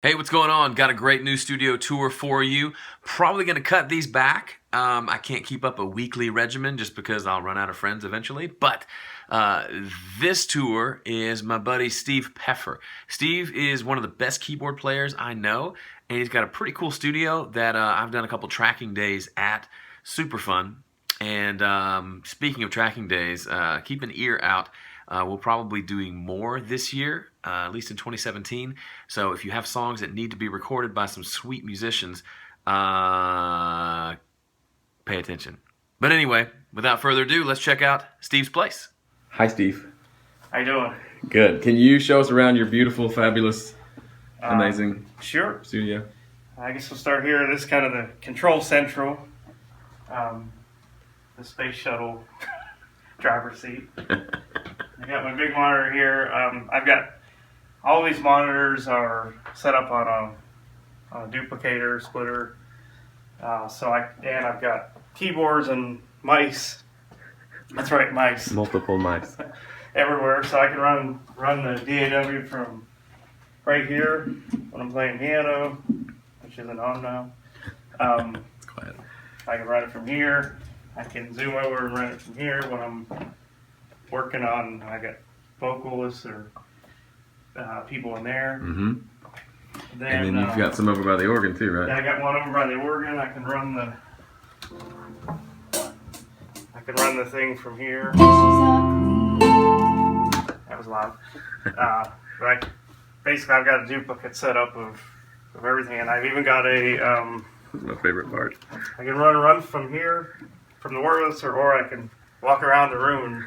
Hey, what's going on? Got a great new studio tour for you. Probably going to cut these back. I can't keep up a weekly regimen just because I'll run out of friends eventually. But uh, this tour is my buddy Steve Peffer. Steve is one of the best keyboard players I know, and he's got a pretty cool studio that I've done a couple tracking days at. Super fun. And speaking of tracking days, keep an ear out. We'll probably be doing more this year, at least in 2017. So if you have songs that need to be recorded by some sweet musicians, pay attention. But anyway, without further ado, let's check out Steve's place. Hi, Steve. How you doing? Good. Can you show us around your beautiful, fabulous, amazing Sure. studio? I guess we'll start here. This is kind of the control central, the space shuttle driver's seat. I got my big monitor here. I've got all these monitors are set up on a duplicator splitter. I've got keyboards and mice. That's right, mice Multiple mice. everywhere. So I can run the DAW from right here when I'm playing piano, which isn't on now. It's quiet. I can run it from here. I can zoom over and run it from here when I'm working on. I got vocalists or people in there. Mm-hmm. Then, And then you've got some over by the organ too, right? Yeah, I got one over by the organ. I can run the thing from here. That was loud. Basically, I've got a duplicate setup of everything, and I've even got a. That's my favorite part. I can run from here, from the wireless, or I can walk around the room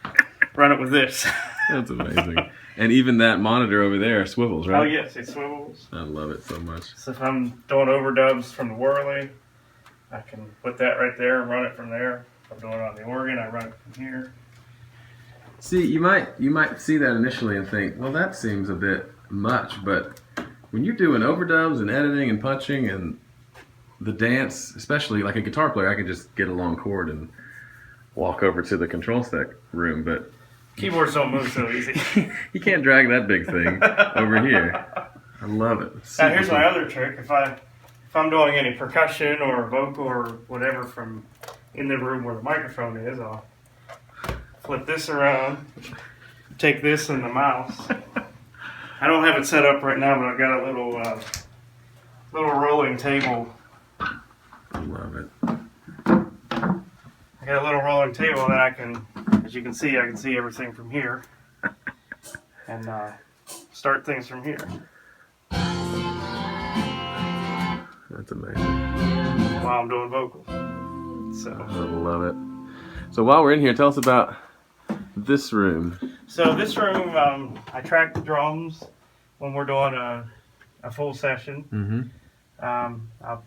and run it with this. That's amazing. And even that monitor over there swivels, right? Oh yes, it swivels. I love it so much. So if I'm doing overdubs from the whirly, I can put that right there and run it from there. If I'm doing it on the organ, I run it from here. See, you might see that initially and think, well, that seems a bit much, but when you're doing overdubs and editing and punching and the dance, especially like a guitar player, I could just get a long cord and walk over to the control stick room, but Keyboards don't move so easy. you can't drag that big thing over here. I love it. Now here's my other trick. If I'm doing any percussion or vocal or whatever from in the room where the microphone is, I'll flip this around, take this and the mouse. I don't have it set up right now, but I've got a little rolling table. I love it. I got a little rolling table that I can, as you can see, I can see everything from here and start things from here. That's amazing. While I'm doing vocals. So I love it. So while we're in here, tell us about this room. So this room, I track the drums when we're doing a full session. Mm-hmm. I'll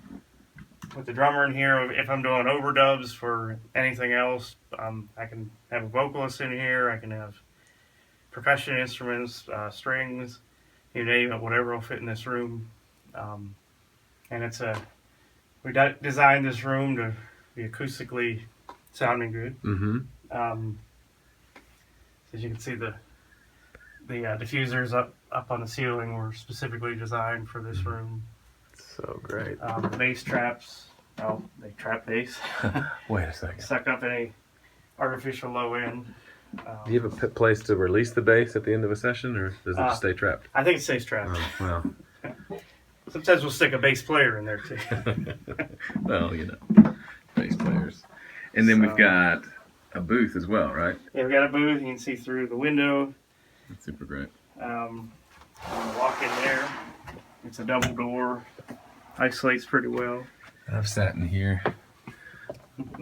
put the drummer in here. If I'm doing overdubs for anything else, I can have a vocalist in here. I can have percussion instruments, strings, you name it, whatever will fit in this room. And we designed this room to be acoustically sounding good. Mm-hmm. As you can see, the diffusers up on the ceiling were specifically designed for this room. So great. The bass traps, they trap bass. Wait a second. Suck up any artificial low end. Do you have a place to release the bass at the end of a session, or does it just stay trapped? I think it stays trapped. Oh, wow. Sometimes we'll stick a bass player in there too. Well, bass players. And then we've got a booth as well, right? Yeah, we got a booth. You can see through the window. That's super great. Walk in there. It's a double door. Isolates pretty well. I've sat in here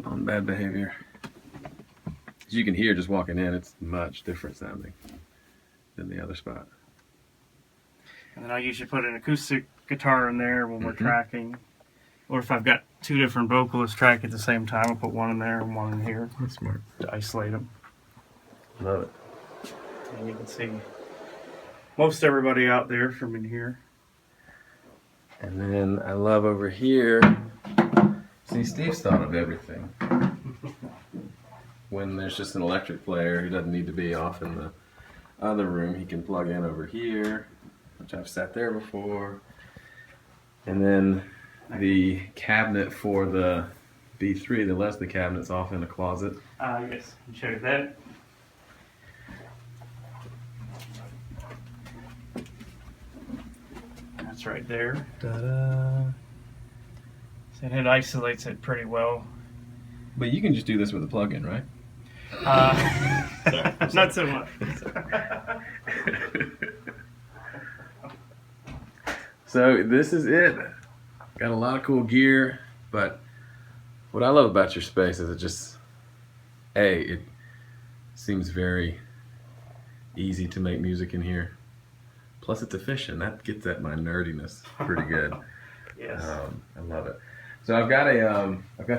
on bad behavior. As you can hear just walking in, it's much different sounding than the other spot. And then I usually put an acoustic guitar in there when we're tracking. Or if I've got two different vocalists track at the same time, I'll put one in there and one in here. That's smart. To isolate them. Love it. And you can see most everybody out there from in here. And then I love over here. See, Steve's thought of everything. When there's just an electric player who doesn't need to be off in the other room, he can plug in over here, which I've sat there before. And then the cabinet for the B3, the Leslie cabinet's off in a closet. Yes, I'll show you that. That's right there. Ta-da. And it isolates it pretty well. But you can just do this with a plug-in, right? Not so much. So this is it. Got a lot of cool gear, but what I love about your space is it seems very easy to make music in here. Plus it's efficient. That gets at my nerdiness pretty good. Yes. I love it. So I've got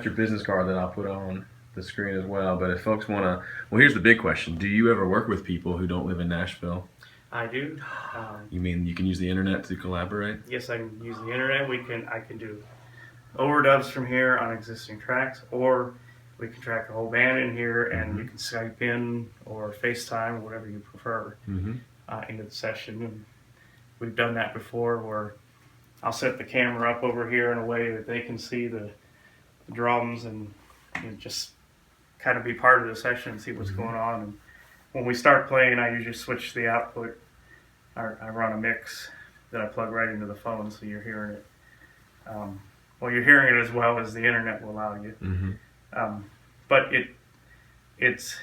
your business card that I'll put on the screen as well. But if folks want to, well, here's the big question: do you ever work with people who don't live in Nashville? I do. You mean you can use the internet to collaborate? Yes, I can use the internet. I can do overdubs from here on existing tracks, or we can track a whole band in here, and you can Skype in or FaceTime, whatever you prefer, into the session. And we've done that before, where I'll set the camera up over here in a way that they can see the drums and just kind of be part of the session and see what's going on. And when we start playing, I usually switch the output. I run a mix that I plug right into the phone, so you're hearing it. Well, you're hearing it as well as the internet will allow you. But it's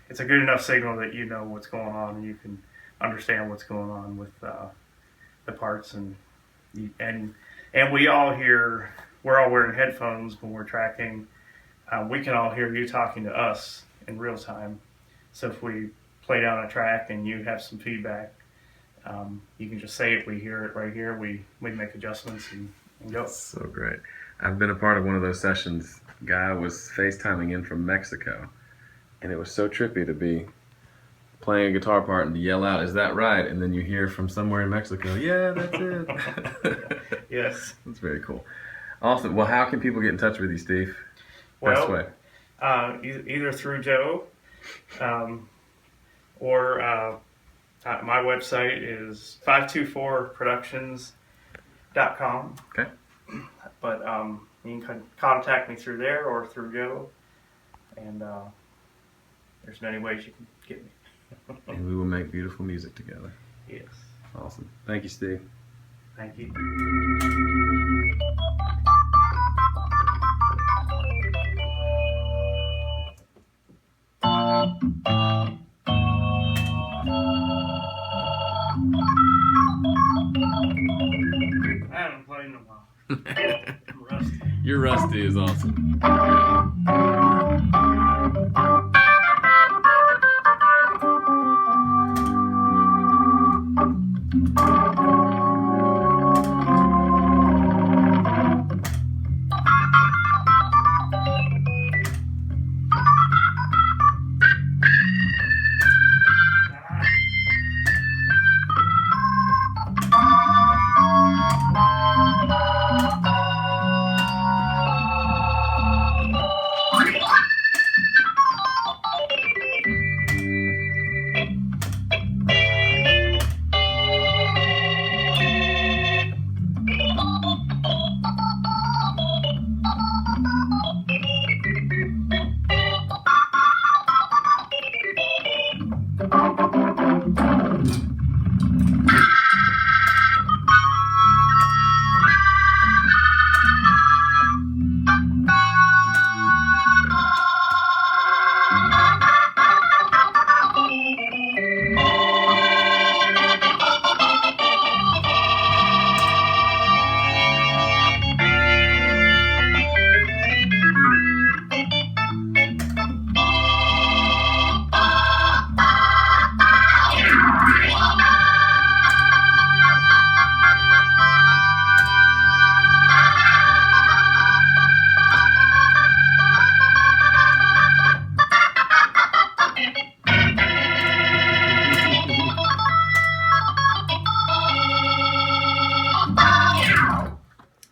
a good enough signal that you know what's going on and you can understand what's going on with the parts and we all hear. We're all wearing headphones when we're tracking. We can all hear you talking to us in real time. So if we play down a track and you have some feedback, you can just say it. We hear it right here. We make adjustments and go. That's so great. I've been a part of one of those sessions. Guy was FaceTiming in from Mexico, and it was so trippy to be playing a guitar part and to yell out, "Is that right?" And then you hear from somewhere in Mexico, "Yeah, that's it." Yes. That's very cool. Awesome. Well, how can people get in touch with you, Steve? Best way. Either through Joe, or my website is 524productions.com. Okay. But you can contact me through there or through Joe, and there's many ways you can get me. And we will make beautiful music together. Yes. Awesome. Thank you, Steve. Thank you. I haven't played in a while. I'm rusty. Your rusty is awesome.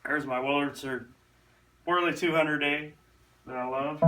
There's my Wurlitzer Whirly 200A that I love.